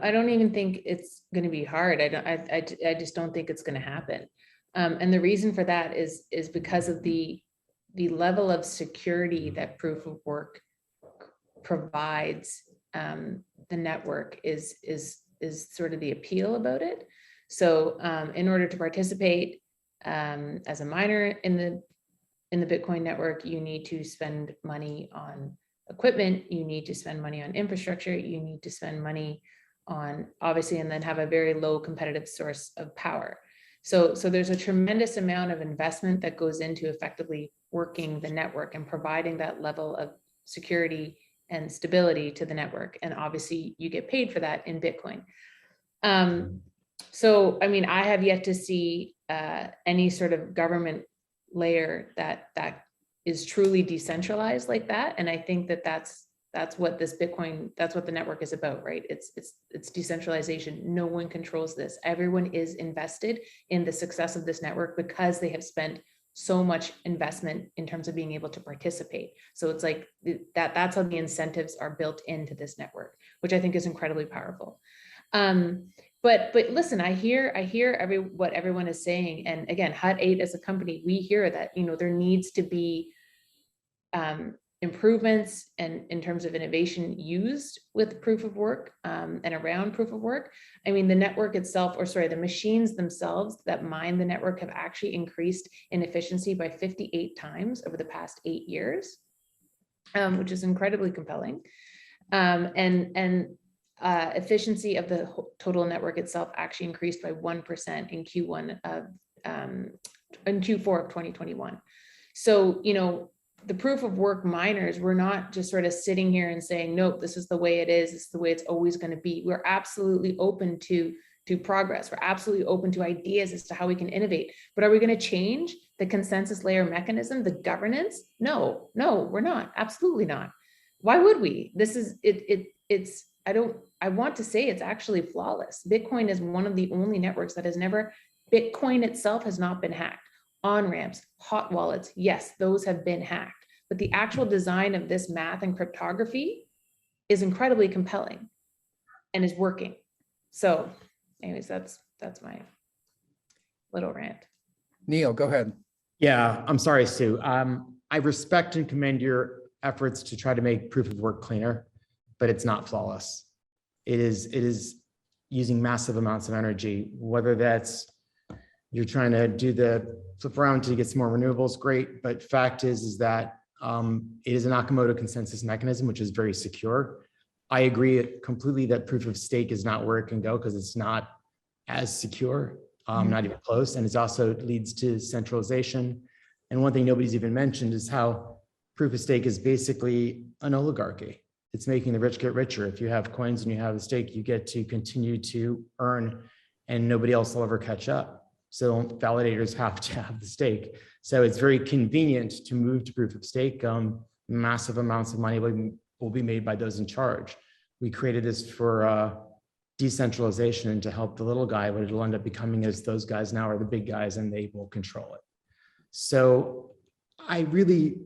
I don't even think it's going to be hard. I just don't think it's going to happen. And the reason for that is because of the level of security that proof of work provides. The network is sort of the appeal about it. So in order to participate as a miner in the Bitcoin network, you need to spend money on equipment, you need to spend money on infrastructure, you need to spend money on, obviously, and then have a very low competitive source of power. So there's a tremendous amount of investment that goes into effectively working the network and providing that level of security and stability to the network. And obviously you get paid for that in Bitcoin. So, I mean, I have yet to see any sort of government layer that is truly decentralized like that. And I think that's what this Bitcoin, that's what the network is about, right? It's decentralization. No one controls this. Everyone is invested in the success of this network because they have spent so much investment in terms of being able to participate. So it's like that's how the incentives are built into this network, which I think is incredibly powerful. But listen, I hear what everyone is saying. And again, Hut 8 as a company, we hear that, there needs to be improvements and in terms of innovation used with proof of work and around proof of work. I mean, the network itself, the machines themselves that mine the network have actually increased in efficiency by 58 times over the past 8 years, which is incredibly compelling. Efficiency of the total network itself actually increased by 1% in Q4 of 2021. So, the proof of work miners, we're not just sort of sitting here and saying, nope, this is the way it is. This is the way it's always going to be. We're absolutely open to progress. We're absolutely open to ideas as to how we can innovate. But are we going to change the consensus layer mechanism, the governance? No, we're not. Absolutely not. Why would we? This is I want to say it's actually flawless. Bitcoin is one of the only networks that has never, Bitcoin itself has not been hacked. On-ramps, hot wallets, yes, those have been hacked. But the actual design of this math and cryptography is incredibly compelling and is working. So anyways, that's my little rant. Neil, go ahead. Yeah, I'm sorry, Sue. I respect and commend your efforts to try to make proof of work cleaner, but it's not flawless. It is using massive amounts of energy, whether that's you're trying to do the flip around to get some more renewables, great. But fact is that it is a Nakamoto consensus mechanism, which is very secure. I agree completely that proof of stake is not where it can go because it's not as secure, not even close. And it also leads to centralization. And one thing nobody's even mentioned is how proof of stake is basically an oligarchy. It's making the rich get richer. If you have coins and you have a stake, you get to continue to earn and nobody else will ever catch up. So validators have to have the stake. So it's very convenient to move to proof of stake. Massive amounts of money will be made by those in charge. We created this for decentralization and to help the little guy, what it'll end up becoming is those guys now are the big guys and they will control it. So I really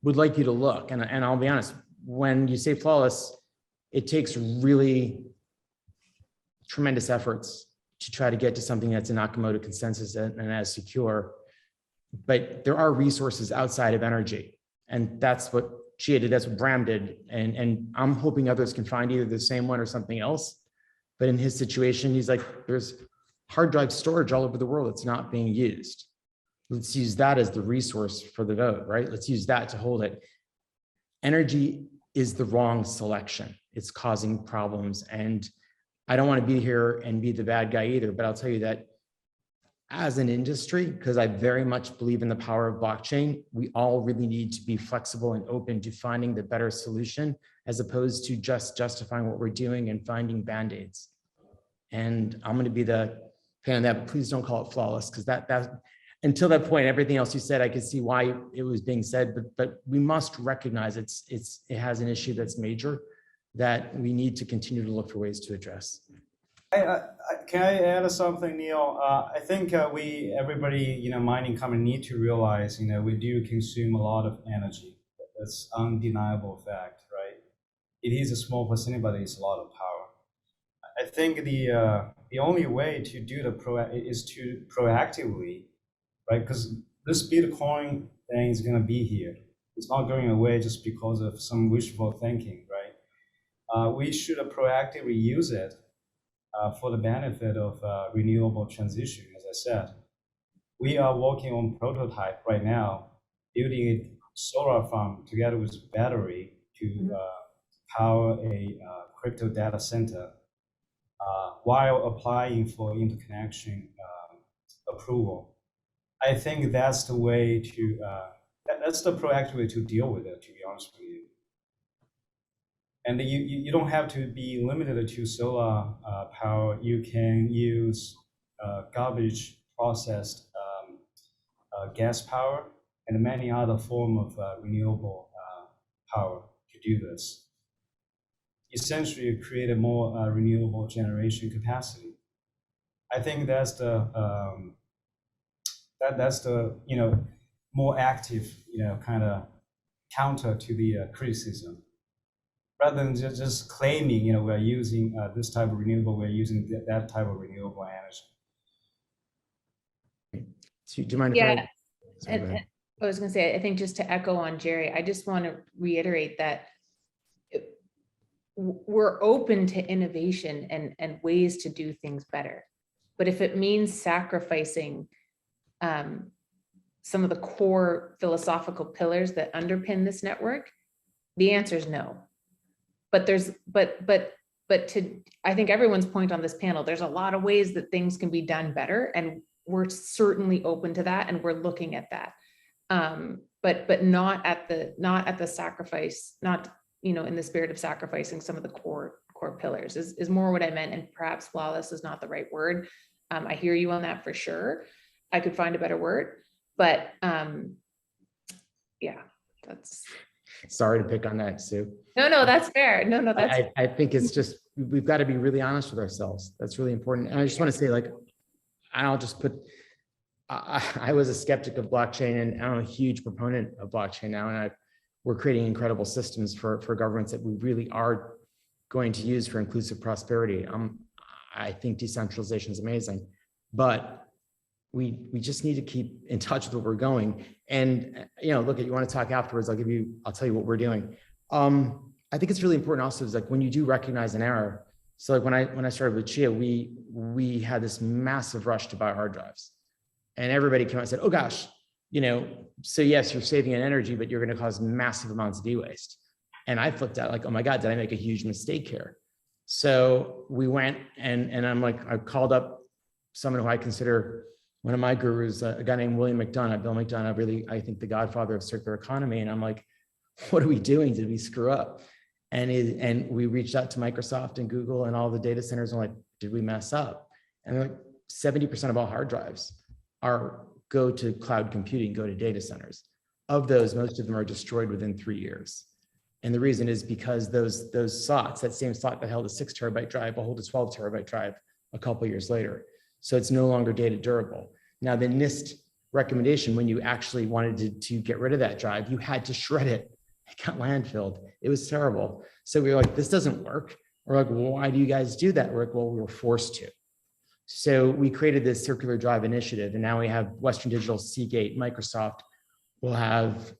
would like you to look, and I'll be honest, when you say flawless, it takes really tremendous efforts to try to get to something that's a Nakamoto consensus and as secure. But there are resources outside of energy. And that's what Chia did, that's what Bram did. And I'm hoping others can find either the same one or something else. But in his situation, he's like, there's hard drive storage all over the world that's not being used. Let's use that as the resource for the vote, right? Let's use that to hold it. Energy is the wrong selection. It's causing problems. And I don't want to be here and be the bad guy either, but I'll tell you that as an industry, because I very much believe in the power of blockchain, we all really need to be flexible and open to finding the better solution as opposed to just justifying what we're doing and finding band-aids. And I'm going to be the fan of that, but please don't call it flawless, because that until that point, everything else you said, I could see why it was being said, but we must recognize it has an issue that's major that we need to continue to look for ways to address. Can I add something, Neil? I think everybody, mining company need to realize, we do consume a lot of energy. That's undeniable fact, right? It is a small percentage, but it's a lot of power. I think the only way to do is to proactively, right? Because this Bitcoin thing is going to be here. It's not going away just because of some wishful thinking, right? We should proactively use it for the benefit of renewable transition. As I said, we are working on prototype right now, building a solar farm together with battery to power a crypto data center while applying for interconnection approval. I think that's the way to, that's the proactive way to deal with it, to be honest with you. And you don't have to be limited to solar power. You can use garbage processed gas power and many other forms of renewable power to do this. Essentially, create a more renewable generation capacity. I think that's the more active kind of counter to the criticism. Rather than just claiming, we're using this type of renewable, we're using that type of renewable energy. So, do you mind? Yeah, Sorry, and I was going to say, I think just to echo on Jerry, I just want to reiterate that we're open to innovation and ways to do things better. But if it means sacrificing some of the core philosophical pillars that underpin this network, the answer is no. But to, I think everyone's point on this panel, there's a lot of ways that things can be done better, and we're certainly open to that, and we're looking at that. But not at the sacrifice, not in the spirit of sacrificing some of the core pillars is more what I meant. And perhaps flawless is not the right word. I hear you on that for sure. I could find a better word, but yeah, that's. Sorry to pick on that, Sue. No, that's fair. No, that's. I think it's just, we've got to be really honest with ourselves. That's really important. And I just want to say, I'll just put, I was a skeptic of blockchain, and I'm a huge proponent of blockchain now. And we're creating incredible systems for governments that we really are going to use for inclusive prosperity. I think decentralization is amazing, but we just need to keep in touch with where we're going. And look, you want to talk afterwards, I'll tell you what we're doing. I think it's really important also is when you do recognize an error. So when I started with Chia, we had this massive rush to buy hard drives, and everybody came out and said, oh gosh, so yes, you're saving on energy, but you're going to cause massive amounts of e-waste. And I flipped out oh my God, did I make a huge mistake here? So we went and I called up someone who I consider one of my gurus, a guy named Bill McDonough, really, I think the godfather of circular economy. And I'm like, what are we doing? Did we screw up? And we reached out to Microsoft and Google and all the data centers, and did we mess up? And they're 70% of all hard drives go to cloud computing, go to data centers. Of those, most of them are destroyed within 3 years. And the reason is because those slots, that same slot that held a 6 terabyte drive will hold a 12 terabyte drive a couple years later. So it's no longer data durable. Now the NIST recommendation, when you actually wanted to get rid of that drive, you had to shred it. It got landfilled. It was terrible. So we were like, this doesn't work. We're like, well, why do you guys do that? We're like, well, we were forced to. So we created this circular drive initiative, and now we have Western Digital, Seagate, Microsoft will have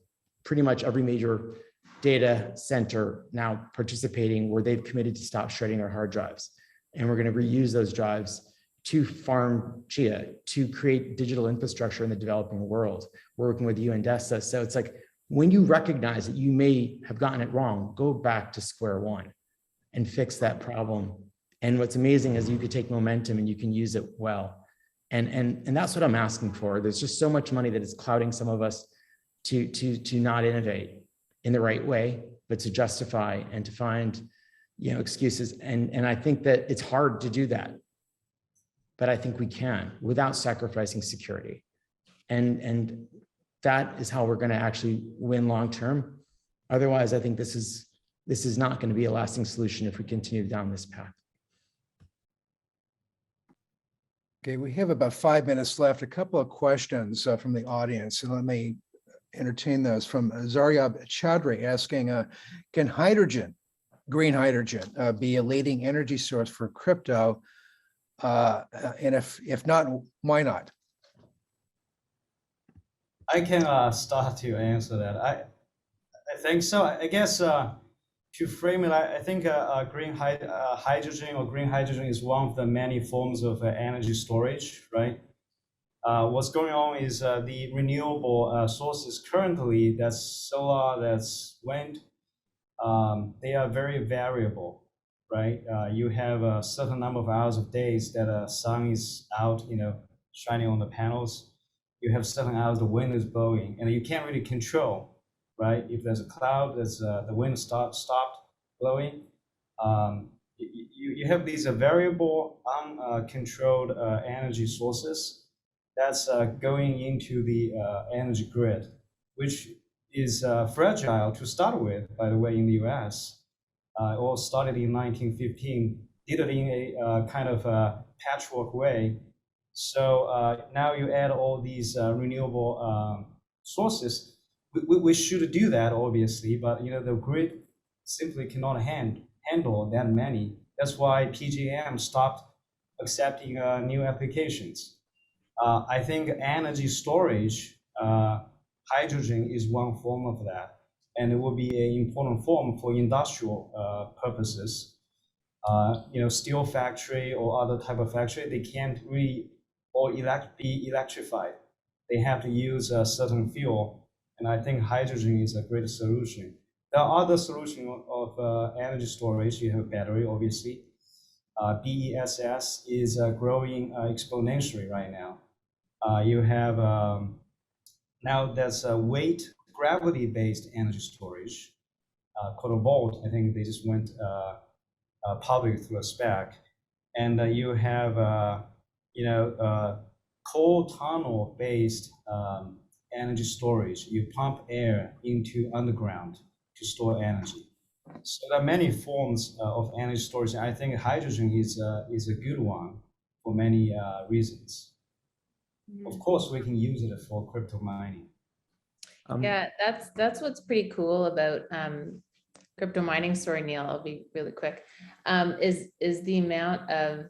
pretty much every major data center now participating, where they've committed to stop shredding their hard drives. And we're going to reuse those drives to farm Chia, to create digital infrastructure in the developing world. We're working with UNDESA. So it's like, when you recognize that you may have gotten it wrong, go back to square one and fix that problem. And what's amazing is you could take momentum and you can use it well. And that's what I'm asking for. There's just so much money that is clouding some of us to not innovate in the right way, but to justify and to find, excuses. And I think that it's hard to do that, but I think we can without sacrificing security. And that is how we're going to actually win long-term. Otherwise, I think this is not going to be a lasting solution if we continue down this path. Okay, we have about 5 minutes left. A couple of questions from the audience, and let me entertain those. From Zaryab Chaudhry asking, can hydrogen, green hydrogen, be a leading energy source for crypto? And if not, why not? I can start to answer that. I think so. I guess to frame it, I think green hydrogen or green hydrogen is one of the many forms of energy storage, right? What's going on is the renewable sources currently, that's solar, that's wind, they are very variable, right? You have a certain number of hours of days that the sun is out, shining on the panels. You have certain hours the wind is blowing, and you can't really control, right? If there's a cloud, the wind stopped blowing. You have these variable, uncontrolled energy sources that's going into the energy grid, which is fragile to start with, by the way, in the US. It all started in 1915, did it in a kind of a patchwork way. So now you add all these renewable sources. We should do that, obviously, but the grid simply cannot handle that many. That's why PJM stopped accepting new applications. I think energy storage, hydrogen is one form of that, and it will be an important form for industrial purposes. Steel factory or other type of factory, they can't really be electrified. They have to use a certain fuel, and I think hydrogen is a great solution. There are other solutions of energy storage. You have battery, obviously. BESS is growing exponentially right now. You have now there's a weight gravity-based energy storage called Volt. I think they just went public through a spec, and you have coal tunnel-based energy storage. You pump air into underground to store energy. So there are many forms of energy storage. I think hydrogen is a good one for many reasons. Of course, we can use it for crypto mining. Yeah, that's what's pretty cool about crypto mining. Sorry, Neil, I'll be really quick. Is the amount of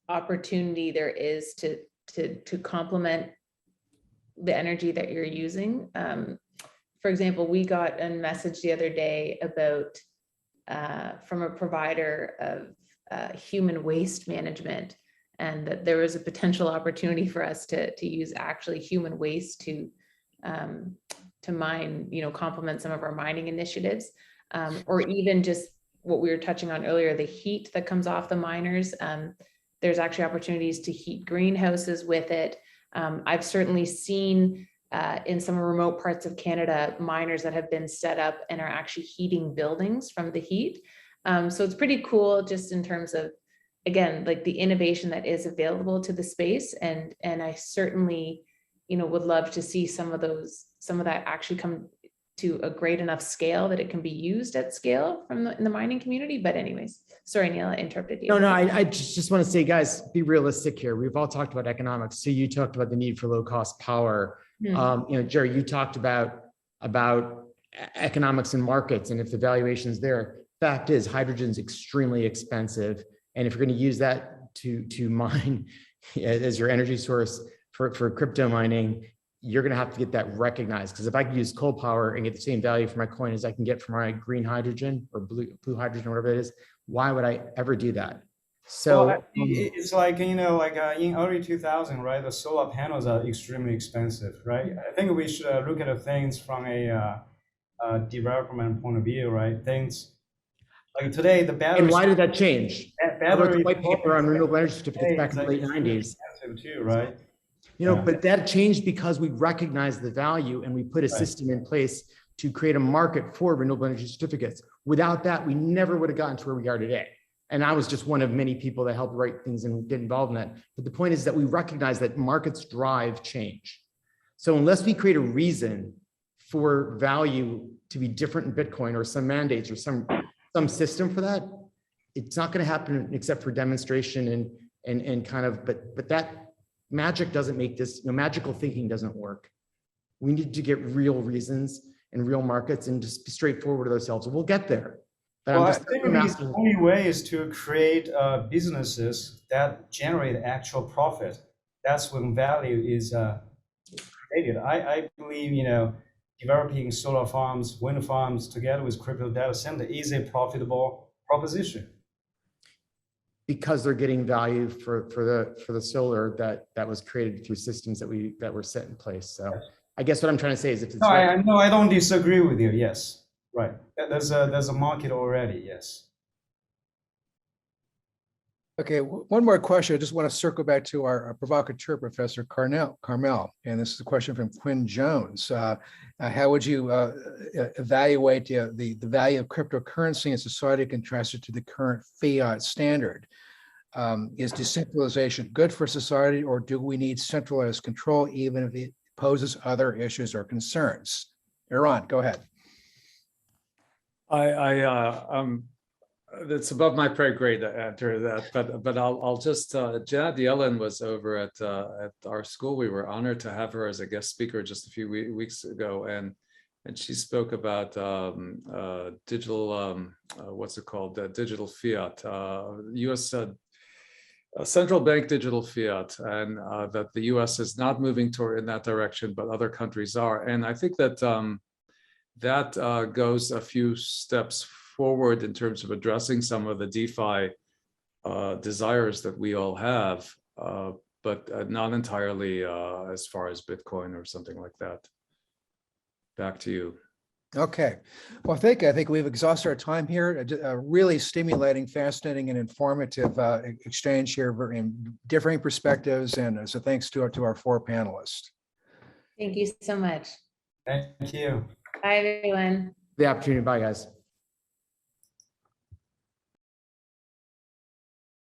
opportunity there is to complement the energy that you're using. For example, we got a message the other day about from a provider of human waste management, and that there was a potential opportunity for us to use actually human waste to mine, complement some of our mining initiatives, or even just what we were touching on earlier, the heat that comes off the miners. There's actually opportunities to heat greenhouses with it. I've certainly seen in some remote parts of Canada, miners that have been set up and are actually heating buildings from the heat. So it's pretty cool just in terms of, again, like the innovation that is available to the space. And I certainly, would love to see some of that actually come to a great enough scale that it can be used at scale in the mining community. But anyways, sorry, Neil, I interrupted you. No, I just want to say, guys, be realistic here. We've all talked about economics. So you talked about the need for low cost power. Jerry, you talked about economics and markets, and if the valuation is there. Fact is, hydrogen is extremely expensive, and if you're going to use that to mine as your energy source for crypto mining, you're going to have to get that recognized. Because if I can use coal power and get the same value for my coin as I can get for my green hydrogen or blue hydrogen, or whatever it is, why would I ever do that? So well, it's like, in early 2000, right? The solar panels are extremely expensive, right? I think we should look at things from a development point of view, right? Things like today, the battery. And why did that change? I wrote the white paper on renewable energy certificates back in the late 90s. Too, right? But that changed because we recognized the value and we put a system in place to create a market for renewable energy certificates. Without that, we never would have gotten to where we are today. And I was just one of many people that helped write things and get involved in that. But the point is that we recognize that markets drive change. So unless we create a reason for value to be different in Bitcoin or some mandates or some system for that, it's not going to happen except for demonstration and kind of, but that magic doesn't make this, magical thinking doesn't work. We need to get real reasons and real markets and just be straightforward with ourselves. We'll get there. But well, I think the only way is to create businesses that generate actual profit. That's when value is created. I believe, developing solar farms, wind farms together with crypto data center is a profitable proposition. Because they're getting value for the solar that was created through systems that were set in place. So I guess what I'm trying to say is, if it's I don't disagree with you. Yes, right. There's a market already. Yes. Okay, one more question. I just want to circle back to our provocateur, Professor Carmel, and this is a question from Quinn Jones. How would you evaluate the value of cryptocurrency in society contrasted to the current fiat standard? Is decentralization good for society, or do we need centralized control even if it poses other issues or concerns? Erran, go ahead. It's above my pay grade to answer that, but I'll just, Janet Yellen was over at our school. We were honored to have her as a guest speaker just a few weeks ago, and she spoke about digital, what's it called, digital fiat, U.S. Central bank digital fiat, and that the U.S. is not moving toward in that direction, but other countries are. And I think that that goes a few steps forward in terms of addressing some of the DeFi desires that we all have, but not entirely as far as Bitcoin or something like that. Back to you. Okay, well, I think we've exhausted our time here. A really stimulating, fascinating, and informative exchange here in differing perspectives, and so thanks to our four panelists. Thank you so much. Thank you. Bye, everyone. the opportunity. Bye, guys.